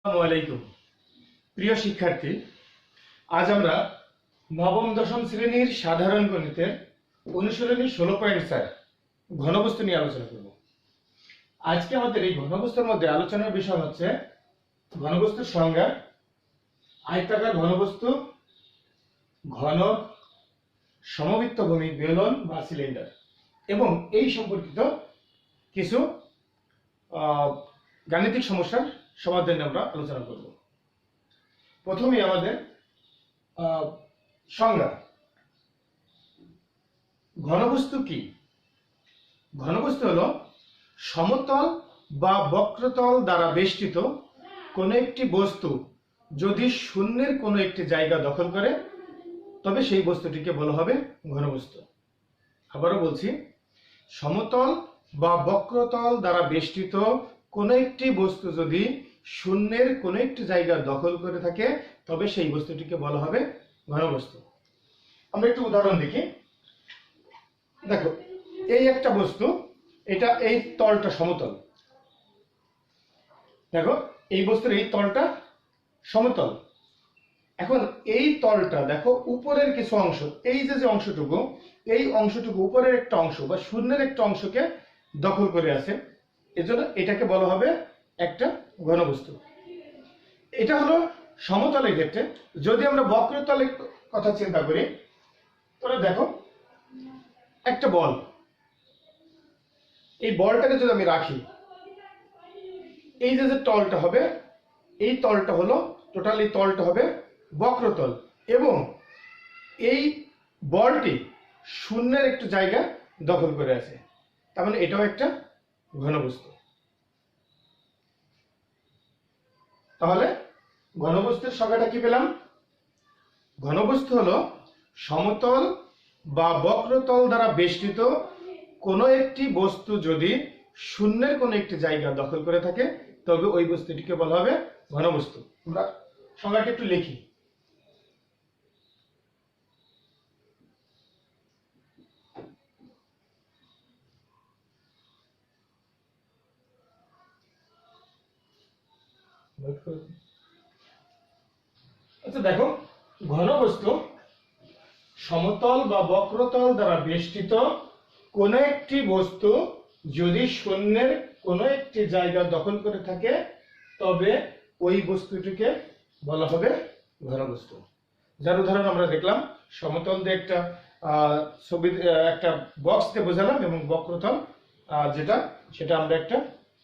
আসসালামু আলাইকুম প্রিয় শিক্ষার্থী, আজ আমরা নবম দশম শ্রেণীর সাধারণ গণিতের অনুশীলনী 16.4 ঘনবস্তু নিয়ে আলোচনা করব। আজকে আমাদের এই ঘনবস্তুর মধ্যে আলোচনার বিষয় হচ্ছে ঘনবস্তুর সংজ্ঞা, আয়তাকার ঘনবস্তু, ঘনক, সমবৃত্তভূমি বেলন বা সিলিন্ডার এবং এই সম্পর্কিত কিছু গাণিতিক সমস্যার সমাধান নিয়ে আমরা আলোচনা করব। প্রথমে আমাদের সংজ্ঞা। ঘনবস্তু কি? ঘনবস্তু হলো সমতল বা বক্রতল দ্বারা বেষ্টিত কোনো একটি বস্তু যদি শূন্যের কোনো একটি জায়গা দখল করে তবে সেই বস্তুটিকে বলা হবে ঘনবস্তু। আবারও বলছি, সমতল বা বক্রতল দ্বারা বেষ্টিত কোনো একটি বস্তু যদি শূন্যের কোনো একটি জায়গা দখল করে থাকে তবে সেই বস্তুটিকে বলা হবে ঘনবস্তু। আমরা একটু উদাহরণ দেখি। দেখো, এই একটা বস্তু, এটা এই তলটা সমতল। দেখো, এই বস্তুর এই তলটা সমতল। এখন এই তলটা দেখো, উপরের কিছু অংশ, এই যে অংশটুকু, এই অংশটুকু উপরের একটা অংশ বা শূন্যের একটা অংশকে দখল করে আছে, এজন্য এটাকে বলা হবে একটা ঘনবস্তু। এটা হলো সমতলের ক্ষেত্রে। যদি আমরা বক্রতলের কথা চিন্তা করি তাহলে দেখো, একটা বল, এই বলটাকে যদি আমি রাখি, এই যে তলটা হবে, এই তলটা হলো টোটাল, এই তলটা হবে বক্রতল এবং এই বলটি শূন্যের একটু জায়গা দখল করে আছে, তার মানে এটাও একটা ঘনবস্তু। তাহলে ঘনবস্তুর সংজ্ঞাটা কি পেলাম? ঘনবস্তু হলো সমতল বা বক্রতল দ্বারা বেষ্টিত কোনো একটি বস্তু যদি শূন্যের কোনো একটি জায়গা দখল করে থাকে তবে ওই বস্তুটিকে বলা হবে ঘনবস্তু। আমরা সংজ্ঞাটা একটু লিখি। আচ্ছা দেখো, ঘনবস্তু সমতল বা বক্রতল দ্বারা বেষ্টিত কোনো একটি বস্তু যদি শূন্যের কোনো একটি জায়গা দখল করে থাকে তবে ওই বস্তুটিকে বলা হবে ঘনবস্তু। যার উদাহরণ আমরা দেখলাম, সমতল দিয়ে একটা ছবি, একটা বক্স দিয়ে বোঝালাম এবং বক্রতল যেটা, সেটা আমরা একটা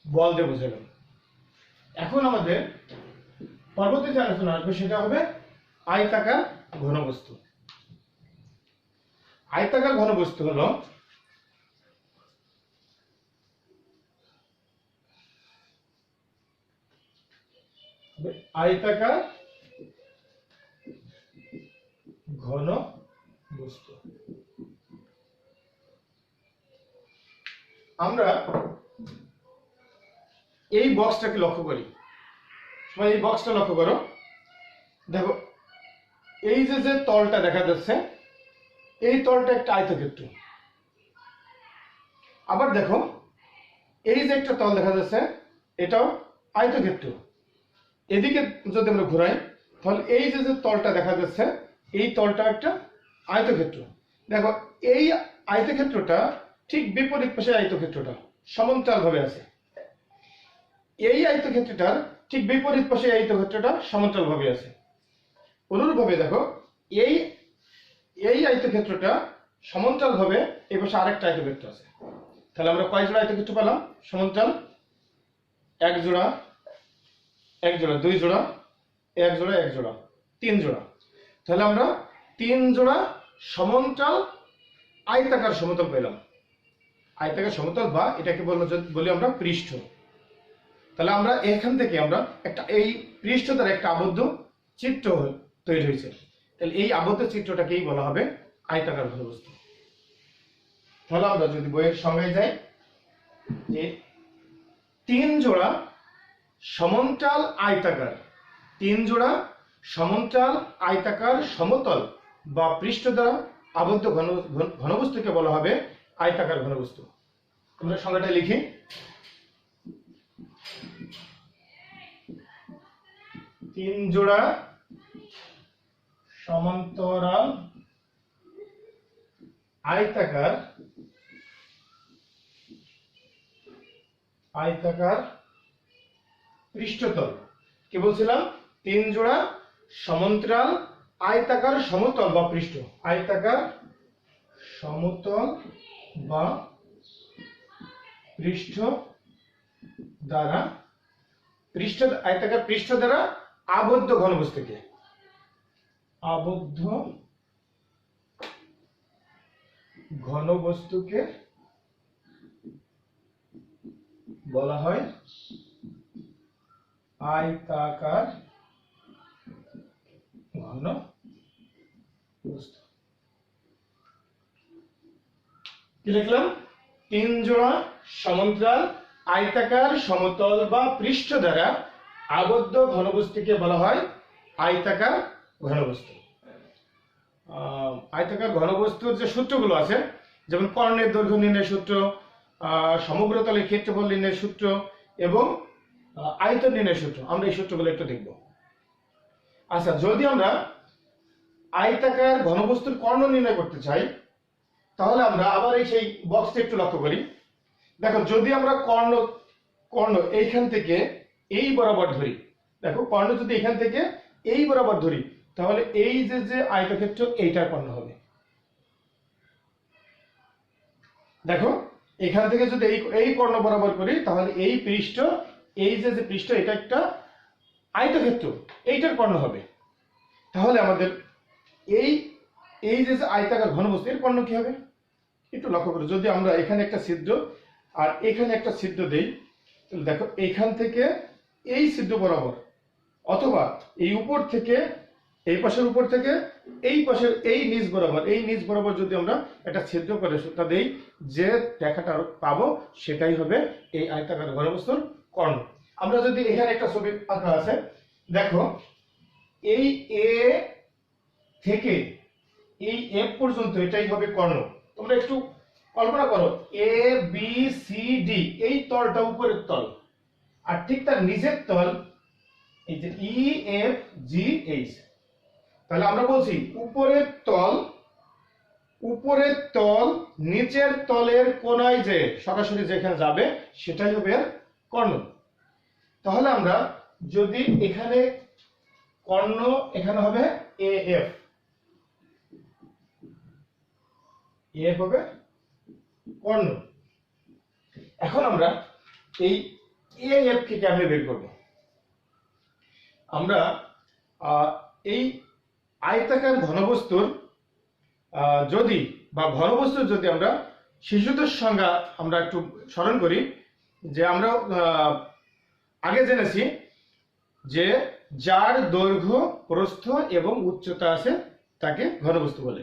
বল দিয়ে বোঝালাম। এখন আমাদের পরবর্তী যে আলোচনা আসবে সেটা হবে আয়তাকার ঘনবস্তু। আয়তাকার ঘনবস্তু হলো আয়তাকার ঘনবস্তু। আমরা এই বক্সটাকে লক্ষ্য করি, সবাই এই বক্সটা লক্ষ্য করো। দেখো, এই যে তলটা দেখা যাচ্ছে, এই তলটা একটা আয়তক্ষেত্র। আবার দেখো, এই যে একটা তল দেখা যাচ্ছে, এটাও আয়তক্ষেত্র। এদিকে যদি আমরা ঘুরাই তাহলে এই যে তলটা দেখা যাচ্ছে, এই তলটা একটা আয়তক্ষেত্র। দেখো, এই আয়তক্ষেত্রটা ঠিক বিপরীত পাশে আয়তক্ষেত্রটা সমান্তরাল ভাবে আছে, এই আয়তক্ষেত্রটার ঠিক বিপরীত পাশে আয়তক্ষেত্রটা সমান্তরাল ভাবে আছে। অনুরূপভাবে দেখো, এই এই আয়তক্ষেত্রটা সমান্তরাল ভাবে এই পাশে আরেকটা আয়তক্ষেত্র আছে। তাহলে আমরা কয় জোড়া আয়তক্ষেত্র পেলাম? সমান্তরাল এক জোড়া, এক জোড়া, দুই জোড়া, এক জোড়া, এক জোড়া, তিন জোড়া। তাহলে আমরা তিন জোড়া সমান্তরাল আয়তাকার সমতল পেলাম। আয়তাকার সমতল বা এটাকে বলি আমরা পৃষ্ঠ। তাহলে আমরা এখান থেকে আমরা একটা এই পৃষ্ঠ দ্বারা একটা আবদ্ধ চিত্র তৈরি হয়েছে। তাহলে এই আবদ্ধ চিত্রটাকেই বলা হবে আয়তাকার ঘনবস্তু। তাহলে আমরা যদি বইয়ের সংজ্ঞায় যাই, যে তিন জোড়া সমান্তরাল আয়তাকার, তিন জোড়া সমান্তরাল আয়তাকার সমতল বা পৃষ্ঠ দ্বারা আবদ্ধ ঘনবস্তুকে বলা হবে আয়তাকার ঘনবস্তু। আমরা সংজ্ঞাটা লিখি। তিন জোড়া সমান্তরাল আয়তাকার পৃষ্ঠতল। কি বলছিলাম? তিন জোড়া সমান্তরাল আয়তাকার সমতল বা পৃষ্ঠ, আয়তাকার সমতল বা পৃষ্ঠ দ্বারা আয়তাকার পৃষ্ঠ দ্বারা আবদ্ধ ঘনবস্তুকে বলা হয় আয়তাকার ঘনবস্তু। কি লিখলাম? তিন জোড়া সমান্তরাল আয়তাকার সমতল বা পৃষ্ঠ দ্বারা আবদ্ধ ঘনবস্তুকে বলা হয় আয়তাকার ঘনবস্তু। আয়তাকার ঘনবস্তুর যে সূত্রগুলো আছে, যেমন কর্ণের দৈর্ঘ্য নির্ণয়ের সূত্র, সমগ্রতলের ক্ষেত্রফল নির্ণয়ের সূত্র এবং আয়তন নির্ণয়ের সূত্র, আমরা এই সূত্রগুলো একটু দেখব। আচ্ছা, যদি আমরা আয়তাকার ঘনবস্তুর কর্ণ নির্ণয় করতে চাই, তাহলে আমরা আবার এই সেই বক্সটা একটু লক্ষ্য করি। দেখো, যদি আমরা কর্ণ এইখান থেকে এই বরাবর ধরি, দেখো কর্ণ যদি এখান থেকে এই বরাবর ধরি, তাহলে এই যে আয়তক্ষেত্র এইটার কর্ণ হবে। দেখো, এখান থেকে যদি এই কর্ণ বরাবর করি, তাহলে এই পৃষ্ঠ, এই যে পৃষ্ঠ, এটা একটা আয়তক্ষেত্র, এইটার কর্ণ হবে। তাহলে আমাদের এই যে আয়তাকার ঘনবস্তু, এর কর্ণ কি হবে একটু লক্ষ্য করো। যদি আমরা এখানে একটা ছিদ্র আর এখানে একটা ছিদ্র দেই, তাহলে দেখো এখান থেকে এই ছিদ্র বরাবর, অথবা এই উপর থেকে, এই পাশের উপর থেকে এই পাশের এই নিচ বরাবর যদি আমরা একটা ছিদ্র করে সুতা দেই, যে রেখাটা পাবো সেটাই হবে এই আয়তাকার ঘনবস্তুর কর্ণ। আমরা যদি এখানে একটা ছবি আঁকা আছে, দেখো এই এ থেকে এই এফ পর্যন্ত এটাই হবে কর্ণ। তোমরা একটু কল্পনা করো, এ বি সি ডি, এই তলটা উপরের তল, আর ঠিক তার নিচের তল এই যে ই এফ জি এইচ। তাহলে আমরা বলছি উপরের তল নিচের তলের কোণায় যে সরাসরি যেখানে যাবে সেটাই হবে কর্ণ। তাহলে আমরা যদি এখানে কর্ণ, এখানে হবে এ এফ হবে কর্ণ। এখন আমরা এই এ এফ কে কেমনে বের করব? আমরা এই আয়তাকার ঘনবস্তুর যদি আমরা শিশুদের সংজ্ঞা আমরা একটু স্মরণ করি, যে আমরা আগে জেনেছি যে যার দৈর্ঘ্য, প্রস্থ এবং উচ্চতা আছে তাকে ঘনবস্তু বলে।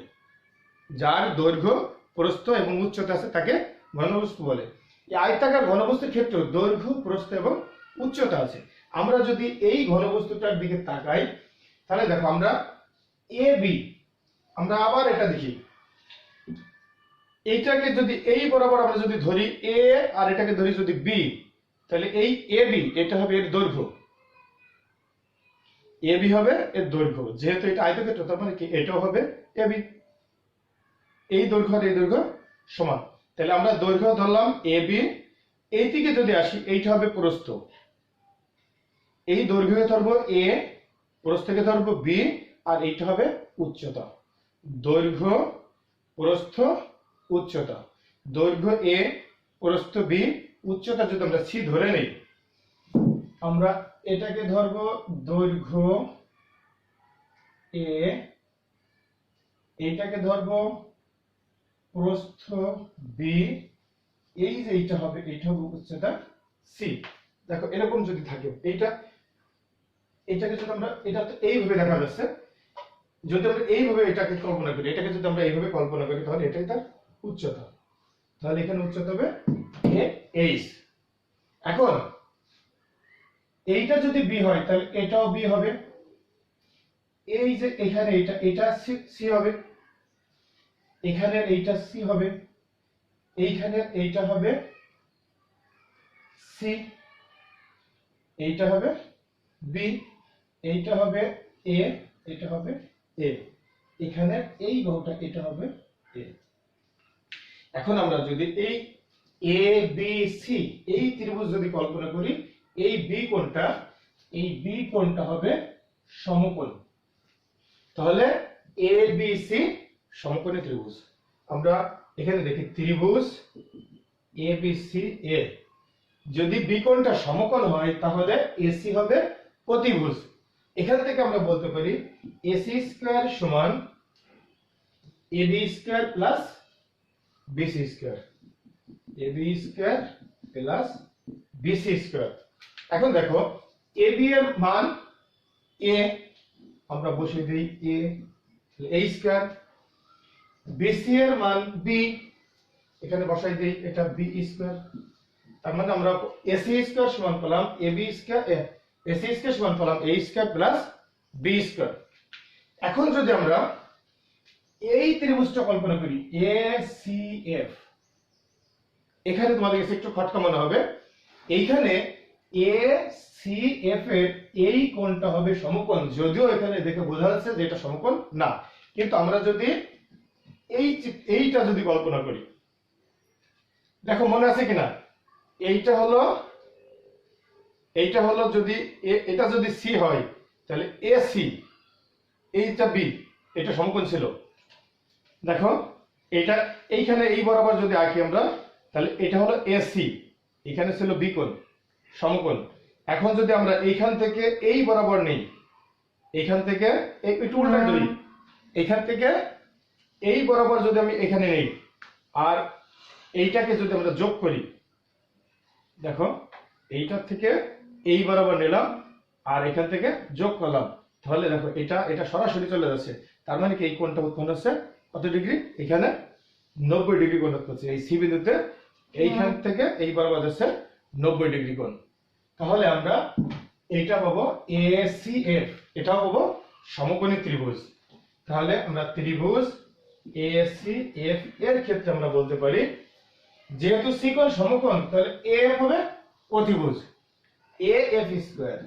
যার দৈর্ঘ্য, প্রস্থ এবং উচ্চতা আছে তাকে ঘনবস্তু বলে। এই আয়তাকার ঘনবস্তুর ক্ষেত্রে দৈর্ঘ্য, প্রস্থ এবং উচ্চতা আছে। আমরা যদি এই ঘনবস্তুটার দিকে তাকাই, তাহলে দেখো আমরা এ বি, আমরা আবার এটা দেখি, এইটাকে যদি এই বরাবর আমরা যদি ধরি এ, আর এটাকে ধরি যদি বি, তাহলে এই এ বি এটা হবে এর দৈর্ঘ্য, এ বি হবে এর দৈর্ঘ্য। যেহেতু এটা আয়তক্ষেত্র, তার মানে কি এটাও হবে এ বি। এই দৈর্ঘ্য আর এই দৈর্ঘ্য সমান। তাহলে আমরা দৈর্ঘ্য ধরলাম এ বি, এই দিকে যদি আসি এইটা হবে প্রস্থ, এই দৈর্ঘ্যকে ধরবো এ, প্রস্থকে ধরবো বি, আর এইটা হবে উচ্চতা। দৈর্ঘ্য, প্রস্থ, উচ্চতা। দৈর্ঘ্য এ, প্রস্থ বি, উচ্চতা যদি আমরা সি ধরে নেই, আমরা এটাকে ধরবো দৈর্ঘ্য এ, এইটাকে ধরবো প্রস্থ বি, এই যে এইটা হবে উচ্চতা সি। দেখো এরকম যদি থাকে, এইটাকে যদি আমরা, এটা তো এইভাবে দেখা যাচ্ছে, যদি আমরা এইভাবে এটাকে কল্পনা করি, তাহলে এটাই তার উচ্চতা। তাহলে এখানে উচ্চতা হবে এ এইচ। এখন এইটা যদি বি হয়, তাহলে এটাও বি হবে। এই যে এখানে এটা সি হবে, এখানে এইটা সি হবে, এইখানে এইটা হবে সি, এইটা হবে বি। এইটা হবে এ, এটা হবে এ, এখানে এই বাহুটা এটা হবে এ। এখন আমরা যদি এই এ বি সি এই ত্রিভুজ যদি কল্পনা করি, এই বি কোণটা হবে সমকোণ। তাহলে এ বি সি সমকোণী ত্রিভুজ। আমরা এখানে দেখি ত্রিভুজ এ বি সি এর যদি বি কোণটা সমকোণ হয় তাহলে এসি হবে প্রতিভুজ। এখান থেকে আমরা বলতে পারি এসি স্কয়ার সমান AB square plus BC square, AB square plus BC square. এখন দেখো এবি এর মান এ, আমরা বসিয়ে দিই এ স্কয়ার, বিসি এর মান বি, এখানে বসাই দিই এটা বি স্কয়ার। তার মানে আমরা এসি স্কয়ার সমান পেলাম এবি স্কয়ার, এসি স্কয়ার সমান পেলাম A square plus B square. এখন যদি আমরা এই ত্রিভুজটা কল্পনা করি এ সি এফ, এখানে তোমাদের কাছে একটু খটকা মনে হবে, এইখানে এ সি এফ এর এই কোণটা হবে সমকোণ, যদিও এখানে দেখে বোঝা যাচ্ছে যে এটা সমকোণ না। কিন্তু আমরা যদি এইটা যদি কল্পনা করি, দেখো মনে আছে কিনা, এইটা হলো যদি এটা যদি সি হয় তাহলে এ সি, এইটা বি, এটা সমকোণ ছিল। দেখো এটা এইখানে এই বরাবর যদি আঁকি আমরা, তাহলে এটা হলো এসি, এখানে ছিল বি কোণ সমকোণ। এখন যদি আমরা এইখান থেকে এই বরাবর নেই, এইখান থেকে একটু উল্টা ধরি, এইখান থেকে এই বরাবর যদি আমি এখানে নেই আর এইটাকে যদি আমরা যোগ করি, দেখো এইটার থেকে এই বরাবর নিলাম আর এখান থেকে যোগ করলাম, তাহলে দেখো এটা সরাসরি চলে যাচ্ছে। তার মানে কি এই কোণটা উৎপন্ন হচ্ছে কত ডিগ্রি, এখানে 90 ডিগ্রি কোণ উৎপন্ন হচ্ছে। এই সি বিন্দুতে এইখান থেকে এই বরাবর যাচ্ছে 90 ডিগ্রি কোণ। তাহলে আমরা এইটা পাবো এসিএফ, এটাও পাবো সমকোণী ত্রিভুজ। তাহলে আমরা ত্রিভুজ এসিএফ এর ক্ষেত্রে আমরা বলতে পারি যেহেতু সি কোণ সমকোণ, তাহলে এফ হবে অতিভুজ, A F square,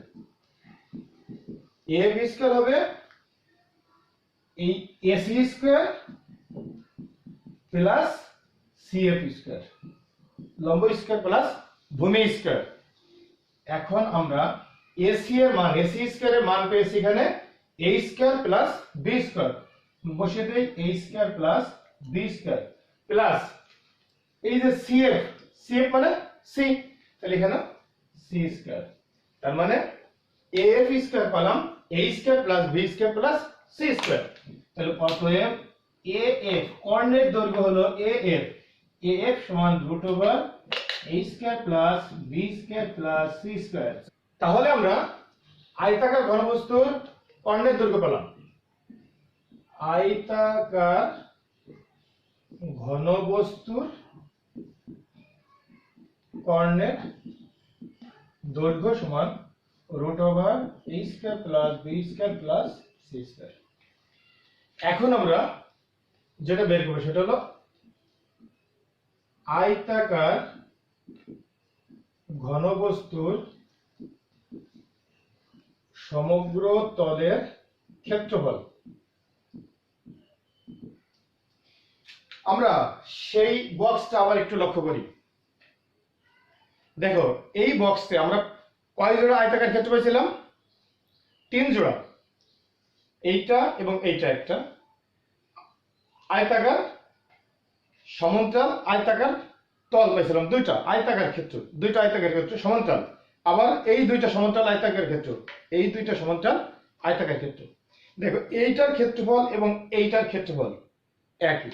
F square হবে এই AC square plus CF square, লম্ব স্কয়ার প্লাস ভূমি স্কয়ার। এখন আমরা এসি এর মান, এসি স্কয়ার এর মান পেয়েছি এখানে A square plus B square, বসিয়ে দেই A square plus B square plus এই যে সিএফ, সিএফ মানে সি, তাহলে এখানে সি স্কয়ার। তার মানে এফ স্কয়ার পেলাম A square plus B square plus C square. তাহলে অতএব এএফ কর্ণের দৈর্ঘ্য হলো এএফ, এএফ সমান √a square plus B square plus C square. তাহলে আমরা আয়তাকার ঘনবস্তুর কর্ণের দৈর্ঘ্য পেলাম, আয়তাকার ঘনবস্তুর কর্ণের দৈর্ঘ্য সমান √a square plus B square plus C square. এখন আমরা যেটা বের করব সেটা হলো আয়তাকার ঘনবস্তুর সমগ্র তলের ক্ষেত্রফল। আমরা সেই বক্সটা আবার একটু লক্ষ্য করি। দেখো এই বক্সে আমরা কয় জোড়া আয়তাকার ক্ষেত্র পেয়েছিলাম? 3 জোড়া, এইটা এবং এইটা একটা আয়তাকার সমান্তরাল আয়তাকার তল পেয়েছিলাম, দুইটা আয়তাকার ক্ষেত্র সমান্তরাল। আবার এই দুইটা সমান্তরাল আয়তাকার ক্ষেত্র, এই দুইটা সমান্তরাল আয়তাকার ক্ষেত্র। দেখো এইটার ক্ষেত্রফল এবং এইটার ক্ষেত্রফল একই,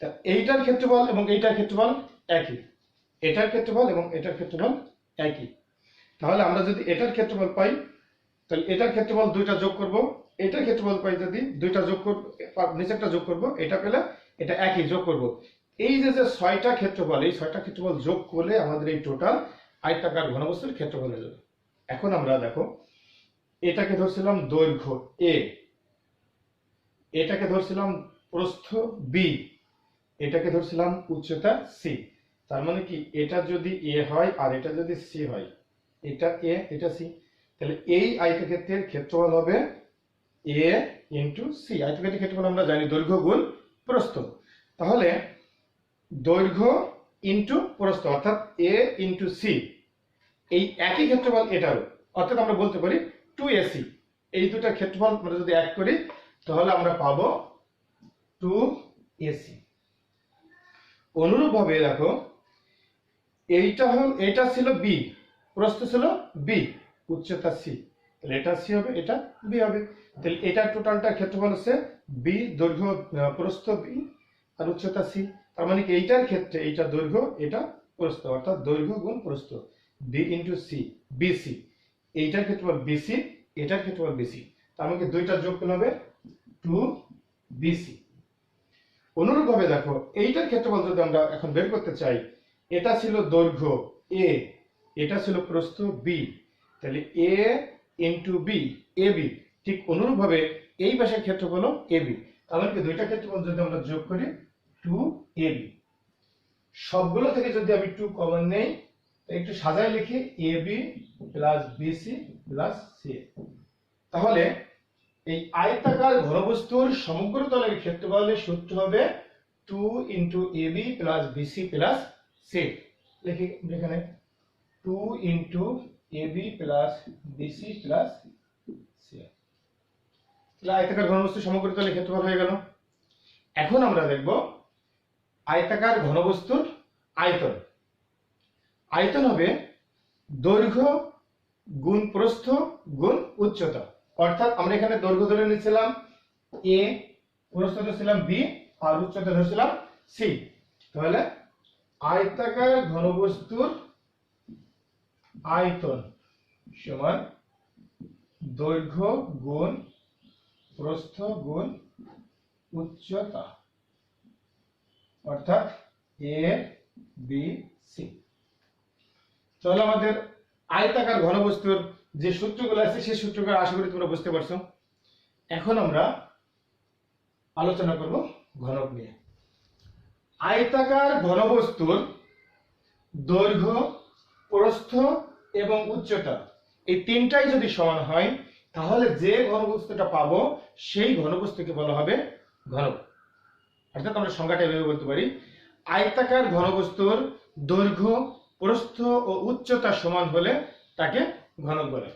তা এইটার ক্ষেত্রফল এবং এইটার ক্ষেত্রফল একই, এটার ক্ষেত্রফল এবং এটার ক্ষেত্রফল একই। তাহলে আমরা যদি এটার ক্ষেত্রফল পাই তাহলে এটার ক্ষেত্রফল দুইটা যোগ করব, এটার ক্ষেত্রফল পাই যদি দুইটা যোগ করব, নিচেরটা যোগ করব, এটা পেলে এটা একই যোগ করব। এই যে 6টা ক্ষেত্রফল, এই 6টা ক্ষেত্রফল যোগ করলে আমাদের এই টোটাল আয়তাকার ঘনবস্তুর ক্ষেত্রফল হয়ে যাবে। এখন আমরা দেখো এটাকে ধরছিলাম দৈর্ঘ্য এ, এটাকে ধরছিলাম প্রস্থ বি, এটাকে ধরছিলাম উচ্চতা সি। তার মানে কি এটা যদি এ হয় আর এটা যদি সি হয়, এটা এ এটা সি, তাহলে এই আয়তক্ষেত্রের ক্ষেত্রফল হবে এ ইন্টু সি। আয়তক্ষেত্রের ক্ষেত্রফল আমরা জানি দৈর্ঘ্য গুণ প্রস্থ। তাহলে দৈর্ঘ্য ইন্টু প্রস্থ অর্থাৎ এ ইন্টু সি, এই একই ক্ষেত্রফল এটারও, অর্থাৎ আমরা বলতে পারি 2ac। এই দুটা ক্ষেত্রফল আমরা যদি এক করি তাহলে আমরা পাবো 2ac। অনুরূপভাবে দেখো এটা ছিল বি, প্রস্থ ছিল বি, উচ্চতা সি, তাহলে এটা সি হবে, এটা বি হবে। তাহলে এটার টোটালটা ক্ষেত্রফল হচ্ছে বি, দৈর্ঘ্য প্রস্থ বি আর উচ্চতা সি। তার মানে কি এইটার ক্ষেত্রে এইটা দৈর্ঘ্য এটা প্রস্থ, অর্থাৎ দৈর্ঘ্য গুণ প্রস্থ বি ইন্টু সি, বিসি। এইটার ক্ষেত্রফল বিসি, এটার ক্ষেত্রফল বিসি, তার মানে দুইটা যোগ করলে হবে 2bc। অনুরূপভাবে দেখো এইটার ক্ষেত্রফল যদি আমরা এখন বের করতে চাই, এটা ছিল দৈর্ঘ্য এ, এটা ছিল প্রস্থ বি, তাহলে এ ইন্টু বি, এ বি। ঠিক অনুরূপভাবে এই পাশের ক্ষেত্রফল এ বি, তাহলে কি দুইটা ক্ষেত্রফল যদি আমরা যোগ করি 2ab। সবগুলো থেকে যদি আমি 2 কমন নেই, একটু সাজায় লিখি A B plus BC plus C. তাহলে এই আয়তাকার ঘনবস্তুর সমগ্র তলের ক্ষেত্রফলের সূত্র হবে 2 into AB plus BC plus C. লিখি এখানে 2 into AB plus BC plus C. তাহলে আয়তাকার ঘনবস্তুর সমগ্র তলের ক্ষেত্রফল হয়ে গেল। এখন আমরা দেখব আয়তাকার ঘনবস্তুর আয়তন। আয়তন হবে দৈর্ঘ্য গুণ প্রস্থ গুণ উচ্চতা, অর্থাৎ আমরা এখানে দৈর্ঘ্য ধরে নিয়েছিলাম এ, প্রস্থ ধরেছিলাম বি আর উচ্চতা ধরেছিলাম সি। তাহলে আয়তাকার ঘনবস্তুর আয়তন সমান দৈর্ঘ্য গুণ প্রস্থ গুণ উচ্চতা, অর্থাৎ এ বি সি। তাহলে আমাদের আয়তাকার ঘনবস্তুর যে সূত্রগুলো আছে সেই সূত্রগুলো আশা করি তোমরা বুঝতে পারছো। এখন আমরা আলোচনা করব ঘনক নিয়ে। আয়তাকার ঘনবস্তুর দৈর্ঘ্য, প্রস্থ এবং উচ্চতা এই তিনটাই যদি সমান হয় তাহলে যে ঘনবস্তুটা পাবো সেই ঘনবস্তুকে বলা হবে ঘনক। অর্থাৎ আমরা সংজ্ঞাটা এভাবে বলতে পারি, আয়তাকার ঘনবস্তুর দৈর্ঘ্য, প্রস্থ ও উচ্চতা সমান হলে তাকে ঘনক বলে।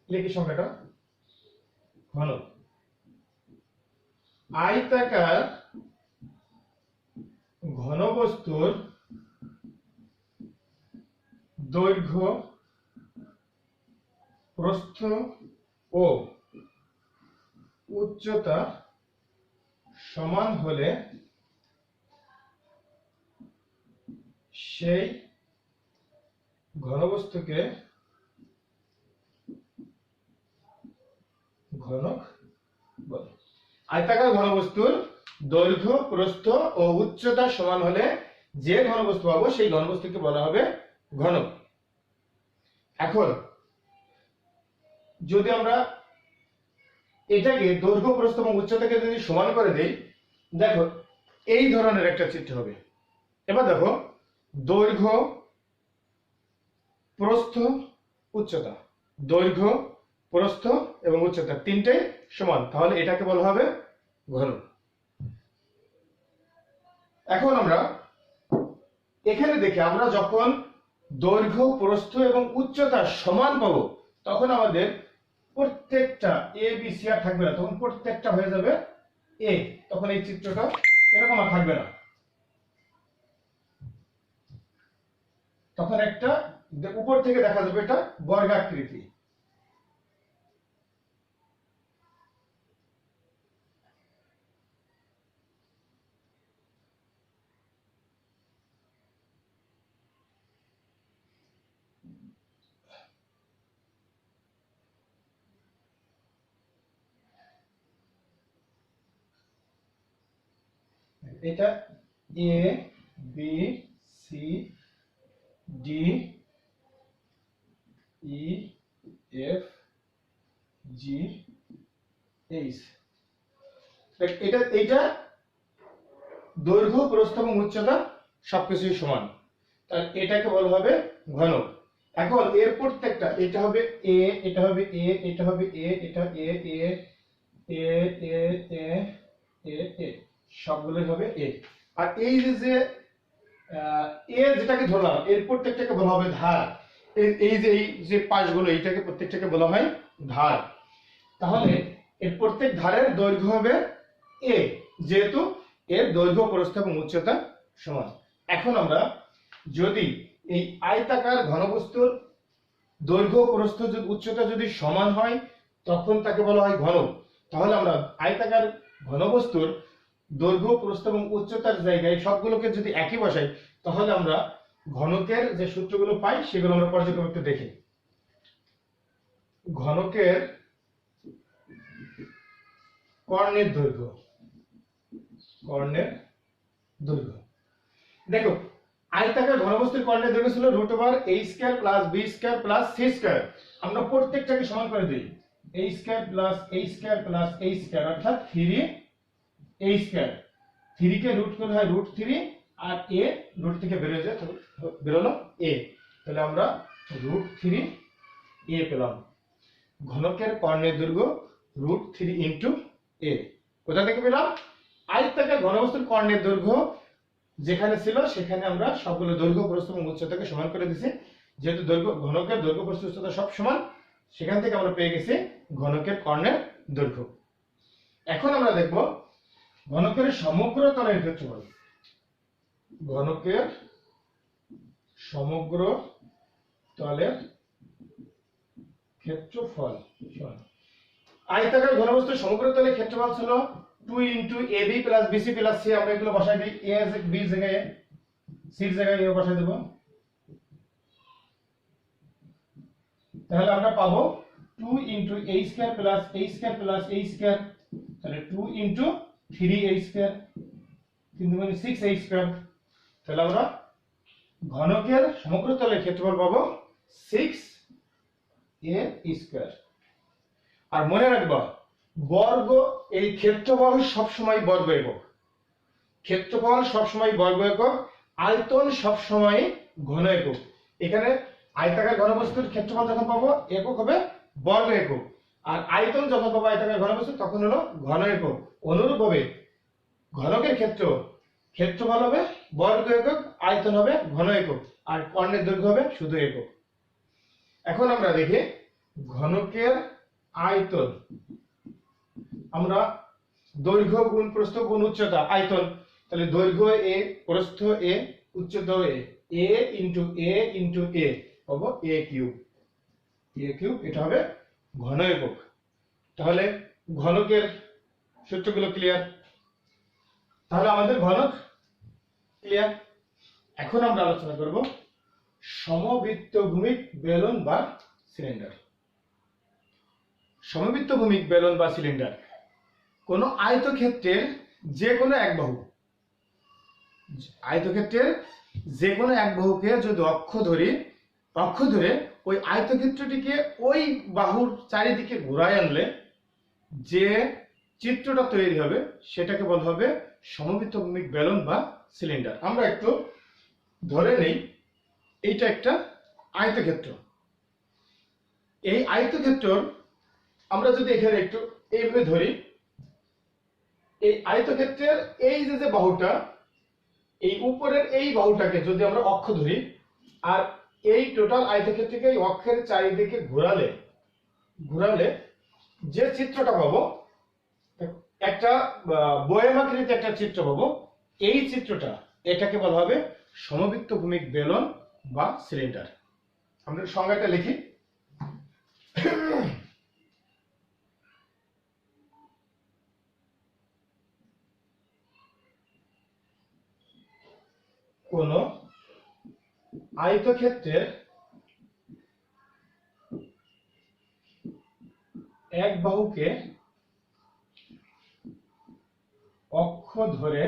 লিখি সংজ্ঞাটা, ঘনক আয়তাকার ঘনবস্তুর দৈর্ঘ্য, প্রস্থ ও উচ্চতা সমান হলে সেই ঘনবস্তুকে ঘনক বলে। আয়তাকার ঘনবস্তুর দৈর্ঘ্য, প্রস্থ ও উচ্চতা সমান হলে যে ঘনবস্তু পাবো সেই ঘনবস্তুকে বলা হবে ঘনক। এখন যদি আমরা এটাকে দৈর্ঘ্য, প্রস্থ এবং উচ্চতাকে যদি সমান করে দেই, দেখো এই ধরনের একটা চিত্র হবে। এবার দেখো দৈর্ঘ্য, প্রস্থ, উচ্চতা, দৈর্ঘ্য, প্রস্থ এবং উচ্চতা তিনটাই সমান, তাহলে এটাকে বলা হবে ঘনক। এখন আমরা এখানে দেখি আমরা যখন দৈর্ঘ্য, প্রস্থ এবং উচ্চতা সমান পাবো তখন আমাদের প্রত্যেকটা এ বি সি আর থাকবে না, তখন প্রত্যেকটা হয়ে যাবে এ। তখন এই চিত্রটা এরকম আর থাকবে না, তখন একটা উপর থেকে দেখা যাবে এটা বর্গাকৃতি। এটা A B C D E F G H. এটা দৈর্ঘ্য, প্রস্থ এবং উচ্চতা সবকিছুই সমান, তাহলে এটাকে বলা হবে ঘনক। এখন এর প্রত্যেকটা, এটা হবে এ, এটা হবে এ, এটা হবে এ, এটা এ এ এ এ এ এ এ, সবগুলোই হবে এ। আর এই যে এ যেটাকে ধরলাম, এর প্রত্যেকটাকে বলা হবে ধার। এই যে পাশগুলো, এইটাকে প্রত্যেকটাকে বলা হয় ধার। তাহলে এর প্রত্যেক ধারের দৈর্ঘ্য হবে এ, যেহেতু এর দৈর্ঘ্য, প্রস্থ এবং উচ্চতা সমান। এখন আমরা যদি এই আয়তাকার ঘনবস্তুর দৈর্ঘ্য, প্রস্থ, উচ্চতা যদি সমান হয় তখন তাকে বলা হয় ঘনক। তাহলে আমরা আয়তাকার ঘনবস্তুর দৈর্ঘ্য, প্রস্থ এবং উচ্চতার জায়গায় সবগুলোকে যদি একই বসাই তাহলে আমরা ঘনকের যে সূত্রগুলো পাই সেগুলো আমরা পর্যায়ক্রমে একটু দেখি। ঘনকের কর্ণের দৈর্ঘ্য, কর্ণের দৈর্ঘ্য দেখো, আয়তাকার ঘনবস্তুর কর্ণের দৈর্ঘ্য ছিল √a² + b² + c²। আমরা প্রত্যেকটাকে সমান করে দিই, a² + a² + a², অর্থাৎ 3a²। 3 কে রুট করলে হয় √3, আর a রুট থেকে বেরিয়ে যায়, বেরোলো a। তাহলে আমরা √3a পেলাম। ঘনকের কর্ণের দৈর্ঘ্য √3 × a। কোথা থেকে পেলাম? আয়তাকার ঘনবস্তুর কর্ণের দৈর্ঘ্য যেখানে ছিল সেখানে আমরা সবগুলো দৈর্ঘ্য, প্রস্থ এবং উচ্চতাকে সমান করে দিয়েছি। যেহেতু ঘনকের দৈর্ঘ্য, প্রস্থ, উচ্চতা সব সমান, সেখান থেকে আমরা পেয়ে গেছি ঘনকের কর্ণের দৈর্ঘ্য। এখন আমরা দেখব ঘনকের সমগ্র তলের ক্ষেত্রফল। ঘনকের সমগ্র তলের ক্ষেত্রফল। আয়তাকার ঘনবস্তুর সমগ্র তলের ক্ষেত্রফল ছিল 2 × ab + bc + c। আমরা এগুলো বসাই দিই, a এর b এর জায়গায় c এর জায়গায় a বসাই দেব। তাহলে আমরা পাবো 2 × a² + a² + a²। তাহলে 2 × 3a², 3 × 6a²। তাহলে আমরা ঘনকের সমগ্র তলের ক্ষেত্রফল পাবো 6a²। আর মনে রাখবা, বর্গ, এই ক্ষেত্রফল সবসময় বর্গ একক। ক্ষেত্রফল সবসময় বর্গ একক, আয়তন সবসময় ঘন একক। এখানে আয়তাকার ঘনবস্তুর ক্ষেত্রফল যখন পাবো একক হবে বর্গ একক, আর আয়তন যখন পাবো আয়তাকার ঘনবস্তু তখন হলো ঘন একক। অনুরূপভাবে ঘনকের ক্ষেত্রফল হবে বর্গ একক, আয়তন হবে ঘন একক, আর কর্ণের দৈর্ঘ্য হবে শুধু একক। এখন আমরা দেখি ঘনকের আয়তন। আমরা দৈর্ঘ্য গুণ প্রস্থ গুণ উচ্চতা, আয়তন। তাহলে দৈর্ঘ্য a, প্রস্থ a, উচ্চতা a, a × a × a পাবো a³। এটা হবে ঘন একক। তাহলে ঘনকের সূত্রগুলো ক্লিয়ার। তাহলে আমাদের ঘনক ক্লিয়ার। এখন আমরা আলোচনা করব সমবৃত্তভূমিক বেলন বা সিলিন্ডার। সমবৃত্তভূমিক বেলন বা সিলিন্ডার কোন আয়তক্ষেত্রের যে কোনো এক বাহু, আয়তক্ষেত্রের যে কোনো এক বাহুকে যদি অক্ষ ধরে ওই আয়তক্ষেত্রটিকে ওই বাহুর চারিদিকে ঘোরায় আনলে যে চিত্রটা তৈরি হবে সেটাকে বলা হবে সমবৃত্তভূমিক বেলন বা সিলিন্ডার। আমরা একটু ধরে নেই এইটা একটা আয়তক্ষেত্র। এই আয়তক্ষেত্র আমরা যদি এখানে একটু এইভাবে ধরি, এই আয়তক্ষেত্রের এই যে বাহুটা, এই উপরের এই বাহুটাকে যদি আমরা অক্ষ ধরি, আর এই টোটাল আয়তক্ষেত্রকে এই অক্ষের চারিদিকে ঘোরালে যে চিত্রটা পাবো, একটা বয়মাকৃতির একটা চিত্র পাবো। এই চিত্রটা, এটাকে বলা হবে সমবৃত্তভূমিক বেলন বা সিলিন্ডার। আমরা সংজ্ঞাটা লিখি। কোন আয়তক্ষেত্রের এক বাহুকে অক্ষ ধরে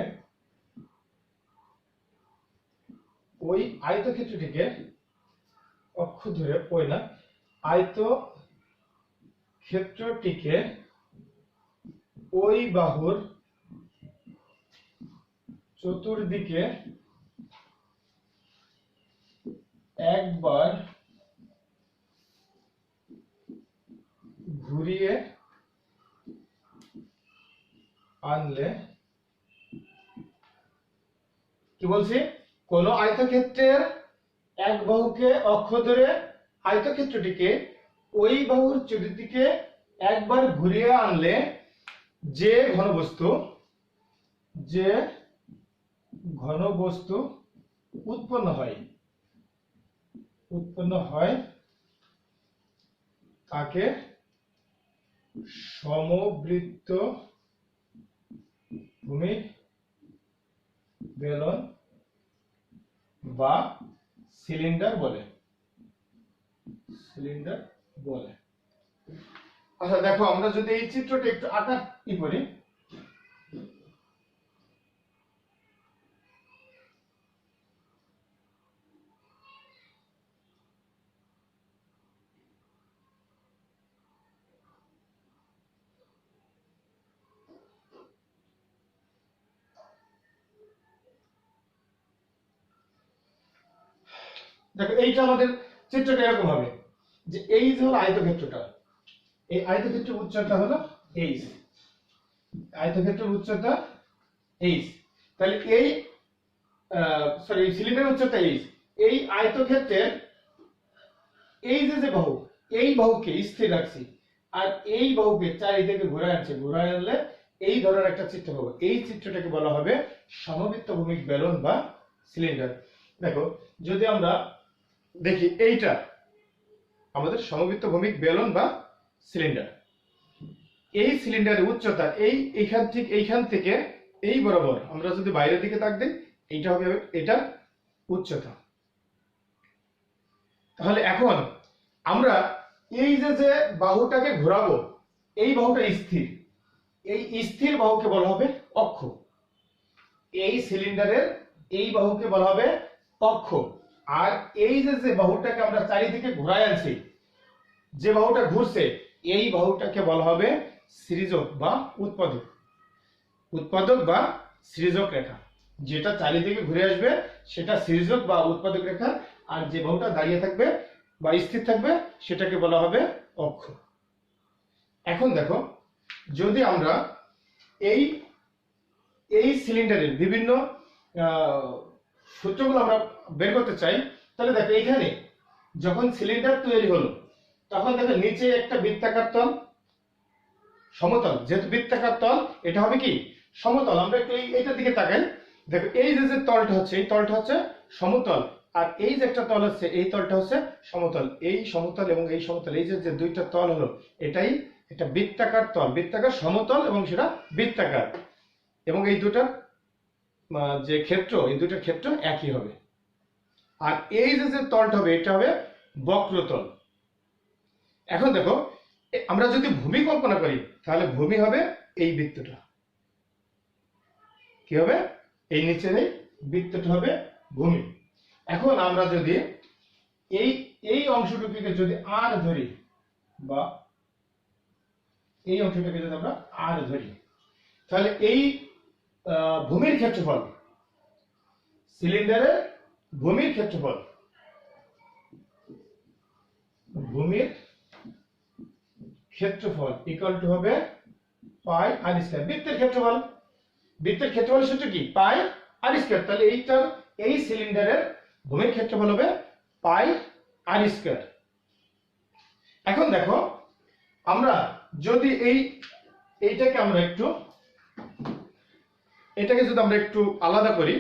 ওই আয়তক্ষেত্রটিকে আয়তক্ষেত্রটিকে ওই বাহুর চতুর্দিকে একবার ঘুরিয়ে আনলে কি বলছি, কোন আয়তক্ষেত্রের এক বাহুকে অক্ষ ধরে আয়তক্ষেত্রটিকে ওই বাহুর চতুর্দিকে একবার ঘুরিয়ে আনলে যে ঘনবস্তু উৎপন্ন হয় তাকে সমবৃত্ত ভূমিক বেলন বা সিলিন্ডার বলে। আচ্ছা দেখো, আমরা যদি এই চিত্রটা একটু আঁকা করি, দেখো এইটা আমাদের চিত্রটা এরকম হবে যে এই যে হলো আয়তক্ষেত্রটা, এই আয়তক্ষেত্রের উচ্চতা হলো h, আয়তক্ষেত্রের উচ্চতা h, তাহলে এই সিলিন্ডারের উচ্চতা h, এই আয়তক্ষেত্রের এই যে বাহু, এই বাহুকে স্থির রাখছি আর এই বাহুকে চারিদিকে ঘুরায় আনলে এই ধরনের একটা চিত্র পাবো। এই চিত্রটাকে বলা হবে সমবৃত্ত ভূমিক বেলন বা সিলিন্ডার। দেখো যদি আমরা দেখি, এইটা আমাদের সমবৃত্ত ভূমিক বেলন বা সিলিন্ডার। এই সিলিন্ডারের উচ্চতা এইখান থেকে এই বরাবর আমরা যদি বাইরের দিকে তাক দিই, এইটা হবে এটার উচ্চতা। তাহলে এখন আমরা এই যে বাহুটাকে ঘোরাবো, এই বাহুটা স্থির, এই স্থির বাহুকে বলা হবে অক্ষ। এই সিলিন্ডারের এই বাহুকে বলা হবে অক্ষ। আর এই যে বাহুটাকে আমরা চারিদিকে ঘোরায় আনছি, যে বাহুটা ঘুরছে, এই বাহুটাকে বলা হবে সৃজক বা উৎপাদক বা সৃজক রেখা। যেটা চারিদিকে ঘুরে আসবে সেটা সৃজক বা উৎপাদক রেখা, আর যে বাহুটা দাঁড়িয়ে থাকবে বা স্থির থাকবে সেটাকে বলা হবে অক্ষ। এখন দেখো, যদি আমরা এই সিলিন্ডারের বিভিন্ন সূত্রগুলো আমরা বের করতে চাই, তাহলে দেখো এখানে যখন সিলিন্ডার তৈরি হলো তখন দেখো নিচে একটা বৃত্তাকার তল, সমতল, যেহেতু বৃত্তাকার তল এটা হবে কি সমতল। আমরা একটু এইটার দিকে তাকাই, দেখো এই যে তলটা হচ্ছে, এই তলটা হচ্ছে সমতল, আর এই যে একটা তল আছে এই তলটা হচ্ছে সমতল। এই সমতল এবং এই সমতল, এই যে দুইটা তল হলো, এটাই একটা বৃত্তাকার তল, বৃত্তাকার সমতল এবং সেটা বৃত্তাকার, এবং এই দুটার যে ক্ষেত্র, এই দুটার ক্ষেত্র একই হবে। আর এই যে তলটা হবে এটা হবে বক্রতল। এখন দেখো, আমরা যদি ভূমি কল্পনা করি তাহলে ভূমি হবে এই বৃত্তটা, কি হবে, এই নিচের এই বৃত্তটা হবে ভূমি। এখন আমরা যদি এই অংশটুকুকে যদি আর ধরি, বা এই অংশটাকে যদি আমরা আর ধরি, তাহলে এই ভূমির ক্ষেত্রফল, সিলিন্ডারের ভূমির ক্ষেত্রফল ইকুয়াল টু হবে পাই আর স্কয়ার। বৃত্তের ক্ষেত্রফল সূত্র কি, পাই আর স্কয়ার। তাহলে এই সিলিন্ডারের ভূমির ক্ষেত্রফল হবে পাই আর স্কয়ার। এখন দেখো, আমরা যদি এটাকে যদি আমরা একটু আলাদা করি,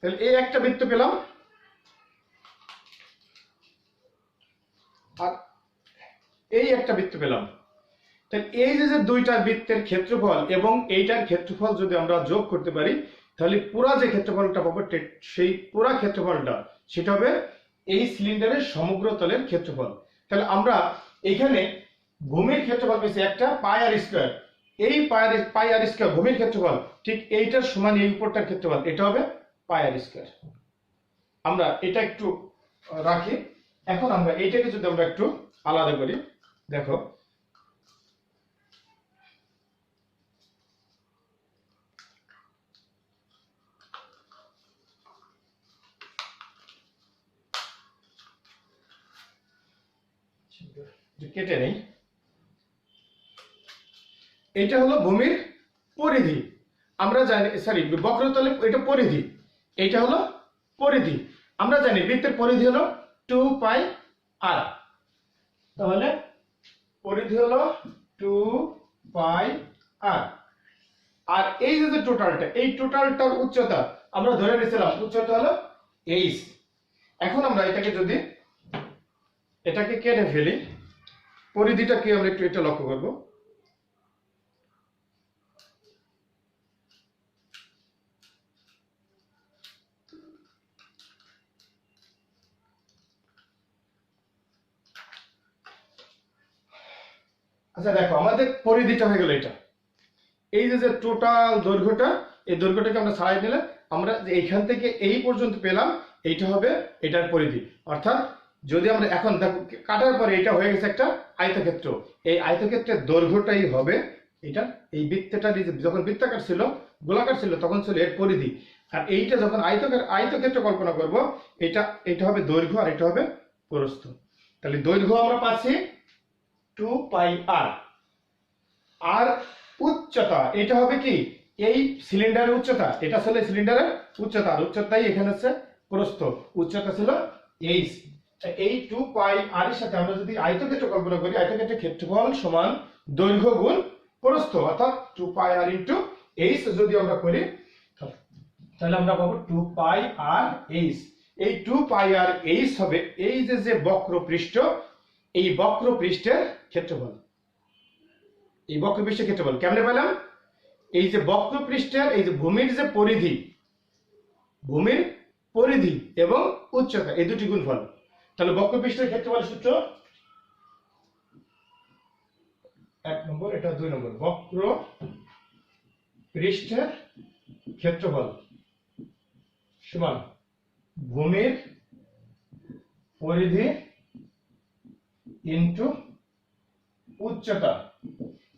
তাহলে এই একটা বৃত্ত পেলাম, আর এই একটা বৃত্ত পেলাম। তাহলে এই যে দুইটা বৃত্তের ক্ষেত্রফল এবং এইটার ক্ষেত্রফল যদি আমরা যোগ করতে পারি, তাহলে পুরা যে ক্ষেত্রফলটা পাবো সেই পুরা ক্ষেত্রফলটা সেটা হবে এই সিলিন্ডারের সমগ্র তলের ক্ষেত্রফল। তাহলে আমরা এখানে ভূমির ক্ষেত্রফল পেয়েছি একটা পাই আর স্কয়ার। এই পাই আর স্কয়ার ভূমির ক্ষেত্রফল, ঠিক এইটার সমান এই উপরটার ক্ষেত্রফল, এটা হবে পাই আর স্কয়ার। আমরা এটা একটু রাখি। এখন আমরা এইটাকে যদি আমরা একটু আলাদা করি, দেখো কেটে নেই। এটা হলো ভূমির পরিধি, আমরা জানি, সরি বক্রতলে এটা পরিধি, এটা হলো পরিধি। আমরা জানি বৃত্তের পরিধি হলো 2 পাই আর, তাহলে পরিধি হলো 2 পাই আর। আর এই যে টোটালটা, এই টোটালটার উচ্চতা আমরা ধরে নিয়েছিলাম উচ্চতা হলো h। এখন আমরা এটাকে কেটে ফেলি, পরিধিটা কি আমরা একটু এটা লক্ষ্য করব। আচ্ছা দেখো, আমাদের পরিধিটা হয়ে গেল এটা। এই যে টোটাল দৈর্ঘ্যটা, এই দৈর্ঘ্যটাকে আমরা ছাড়াই নিলে আমরা যে এইখান থেকে এই পর্যন্ত পেলাম, এইটা হবে এটার পরিধি। অর্থাৎ যদি আমরা এখন দেখো কাটার পরে এটা হয়ে গেছে একটা আয়তক্ষেত্র, এই আয়তক্ষেত্রের দৈর্ঘ্যটাই হবে এটা। এই বৃত্তটা যখন বৃত্তাকার ছিল, গোলাকার ছিল, তখন ছিল এর পরিধি। আর এইটা যখন আয়তক্ষেত্র কল্পনা করব, এটা হবে দৈর্ঘ্য আর এটা হবে প্রস্থ। তাহলে দৈর্ঘ্য আমরা পাচ্ছি 2 পাই আর। আর উচ্চতা এটা হবে কি, এই সিলিন্ডারের উচ্চতা, এটা ছিল সিলিন্ডারের উচ্চতা, আর উচ্চতাই এখানে হচ্ছে প্রস্থ, উচ্চতা ছিল h। এই 2 পাই আর এর সাথে আমরা যদি আয়তক্ষেত্র কল্পনা করি, আয়তক্ষেত্রের ক্ষেত্রফল সমান দৈর্ঘ্য গুণ প্রস্থ, অর্থাৎ 2 পাই আর ইনটু h যদি আমরা করি, তাহলে আমরা পাবো 2 পাই আর h। এই 2 পাই আর h হবে এই যে বক্রপৃষ্ঠ, এই বক্রপৃষ্ঠের ক্ষেত্রফল। এই বক্রপৃষ্ঠের ক্ষেত্রফল কেমনে পেলাম? এই যে বক্রপৃষ্ঠের এই যে ভূমির যে পরিধি, ভূমির পরিধি এবং উচ্চতা, এই দুটি গুণফল। তাহলে বক্রপৃষ্ঠের ক্ষেত্রফল সূত্র 1 নম্বর, এটা 2 নম্বর। বক্রপৃষ্ঠের ক্ষেত্রফল সমান ভূমির পরিধি ইনটু উচ্চতা।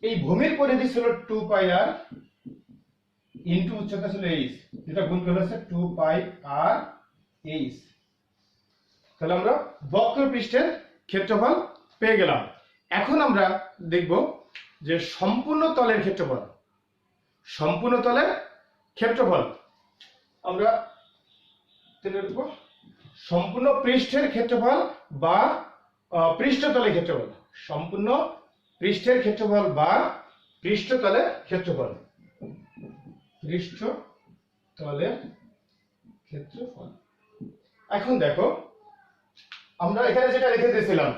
এই ভূমির পরিধি ছিল 2 পাই আর ইনটু উচ্চতা ছিল h, যেটা গুণ করলে হচ্ছে 2 পাই আর h। তাহলে আমরা বক্রপৃষ্ঠের ক্ষেত্রফল পেয়ে গেলাম। এখন আমরা দেখব যে সম্পূর্ণ তলের ক্ষেত্রফল। সম্পূর্ণ তলের ক্ষেত্রফল আমরা দেখব সম্পূর্ণ পৃষ্ঠের ক্ষেত্রফল বা পৃষ্ঠতলের ক্ষেত্রফল। সম্পূর্ণ পৃষ্ঠের ক্ষেত্রফল বা পৃষ্ঠতলের ক্ষেত্রফল। পৃষ্ঠতলের ক্ষেত্রফল। এখন দেখো, আমরা এখানে যেটা লিখে দিয়েছিলাম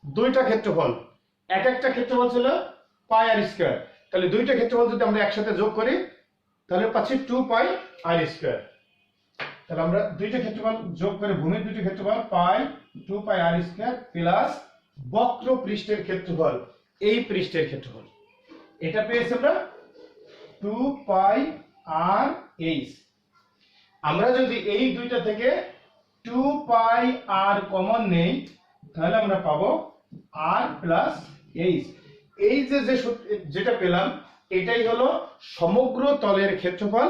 দুইটা ক্ষেত্রফল, এক একটা ক্ষেত্রফল ছিল পাই আর স্কয়ার। তাহলে দুইটা ক্ষেত্রফল যদি আমরা একসাথে যোগ করি, তাহলে পাচ্ছি 2 পাই আর স্কয়ার। তাহলে আমরা দুইটা ক্ষেত্রফল যোগ করে ভূমির দুইটা ক্ষেত্রফল পাই 2 পাই আর স্কয়ার প্লাস বক্র পৃষ্ঠের ক্ষেত্রফল, এই পৃষ্ঠের ক্ষেত্রফল, এটা পেয়েছি আমরা 2 পাই আর h। আমরা যদি এই দুইটা থেকে 2 পাই আর কমন নেই, তাহলে আমরা পাবো r প্লাস h। এই যেটা পেলাম, এটাই হলো সমগ্র তলের ক্ষেত্রফল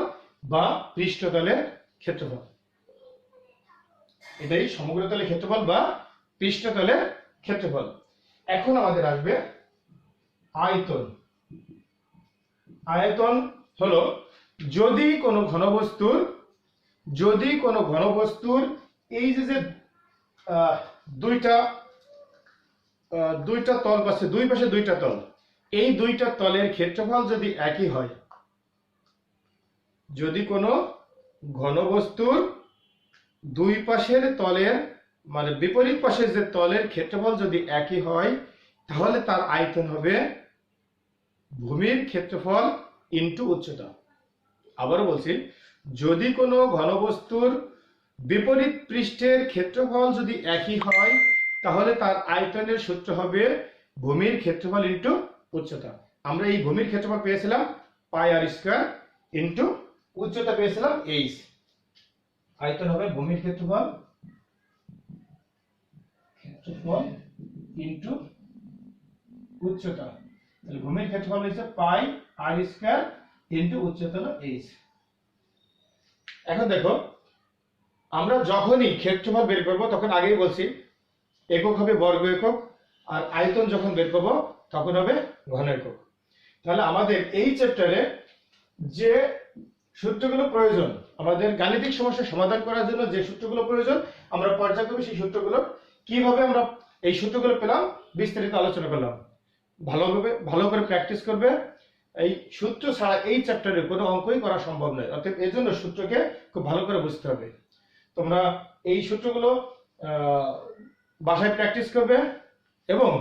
বা পৃষ্ঠতলের ক্ষেত্রফল। এটাই সমগ্র তলের ক্ষেত্রফল বা পৃষ্ঠতলের ক্ষেত্রফল। এখন আমাদের আসবে আয়তন। আয়তন হলো যদি কোনো ঘনবস্তুর এই যে দুইটা তল পাশে, দুই পাশে দুইটা তল, এই দুইটা তলের ক্ষেত্রফল যদি একই হয়, যদি কোনো ঘনবস্তুর দুই পাশের তলের মানে বিপরীত পাশের যে তলের ক্ষেত্রফল যদি একই হয়, তাহলে তার আয়তন হবে ভূমির ক্ষেত্রফল ইনটু উচ্চতা। আবারও বলছি, যদি কোনো ঘনবস্তুর বিপরীত পৃষ্ঠের ক্ষেত্রফল যদি একই হয়, তাহলে তার আয়তনের সূত্র হবে ভূমির ক্ষেত্রফল ইনটু উচ্চতা। আমরা এই ভূমির ক্ষেত্রফল পেয়েছিলাম পাই আর স্কয়ার ইনটু উচ্চতা পেয়েছিলাম h। আয়তন হবে ভূমির ক্ষেত্রফল ইনটু উচ্চতা। তাহলে ভূমির ক্ষেত্রফল হচ্ছে পাই আর স্কয়ার ইনটু উচ্চতা হলো h। এখন দেখো, আমরা যখনই ক্ষেত্রফল বের করব, তখন আগেই বলছি একক হবে বর্গ একক আর আয়তন যখন বের করবো তখন হবে ঘন একক। তাহলে আমাদের এই চ্যাপ্টারে যে সূত্রগুলো প্রয়োজন, আমাদের গাণিতিক সমস্যার সমাধান করার জন্য যে সূত্রগুলো প্রয়োজন, আমরা পর্যায়ক্রমে সেই সূত্রগুলো কিভাবে আমরা এই সূত্রগুলো পেলাম বিস্তারিত আলোচনা করলাম। ভালো করে প্র্যাকটিস করবে। এই সূত্র ছাড়া এই চ্যাপ্টারে কোনো অঙ্কই করা সম্ভব নয়, অর্থাৎ এই জন্য সূত্রকে খুব ভালো করে বুঝতে হবে। তোমরা এই সূত্রগুলো বাসায় প্র্যাকটিস করবে এবং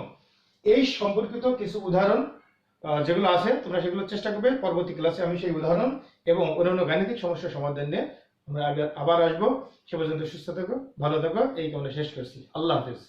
এই সম্পর্কিত কিছু উদাহরণ যেগুলো আছে তোমরা সেগুলো চেষ্টা করবে। পরবর্তী ক্লাসে আমি সেই উদাহরণ এবং অন্যান্য গাণিতিক সমস্যার সমাধান নিয়ে আমরা আবার আসবো। সে পর্যন্ত সুস্থ থেকো, ভালো থেকো, এই কামনা শেষ করছি। আল্লাহ হাফেজ।